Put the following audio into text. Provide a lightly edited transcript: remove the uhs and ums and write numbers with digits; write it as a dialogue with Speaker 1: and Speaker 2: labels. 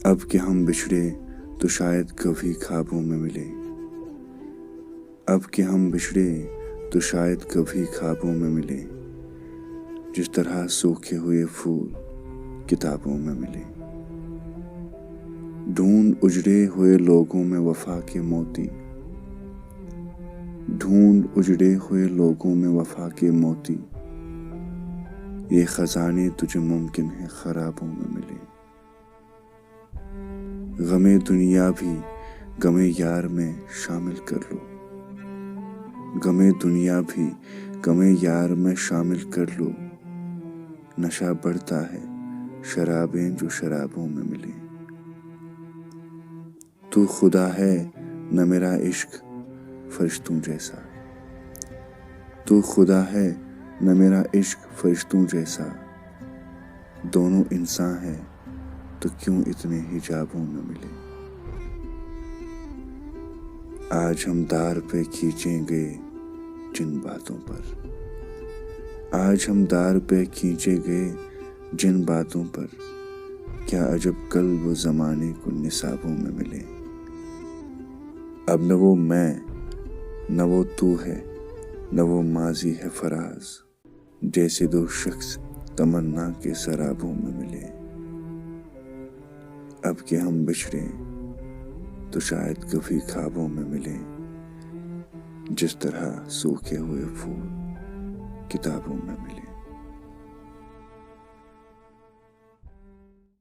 Speaker 1: اب کہ ہم بچھڑے تو شاید کبھی خوابوں میں ملے، اب کہ ہم بچھڑے تو شاید کبھی خوابوں میں ملے، جس طرح سوکھے ہوئے پھول کتابوں میں ملے۔ ڈھونڈ اجڑے ہوئے لوگوں میں وفا کے موتی، ڈھونڈ اجڑے ہوئے لوگوں میں وفا کے موتی، یہ خزانے تجھے ممکن ہے خرابوں میں ملے۔ غم دنیا بھی غم یار میں شامل کر لو، غم دنیا بھی غم یار میں شامل کر لو، نشہ بڑھتا ہے شرابیں جو شرابوں میں ملے۔ تو خدا ہے نہ میرا عشق فرشتوں جیسا، تو خدا ہے نہ میرا عشق فرشتوں جیسا، دونوں انسان ہیں تو کیوں اتنے حجابوں میں ملے۔ آج ہم دار پہ کھینچیں گے جن باتوں پر، آج ہم دار پہ کھینچے گئے جن باتوں پر، کیا عجب کل وہ زمانے کو نصابوں میں ملے۔ اب نہ وہ میں نہ وہ تو ہے، نہ وہ ماضی ہے فراز، جیسے دو شخص تمنا کے سرابوں میں ملے۔ اب کہ ہم بچھڑے تو شاید کبھی خوابوں میں ملے، جس طرح سوکھے ہوئے پھول کتابوں میں ملے۔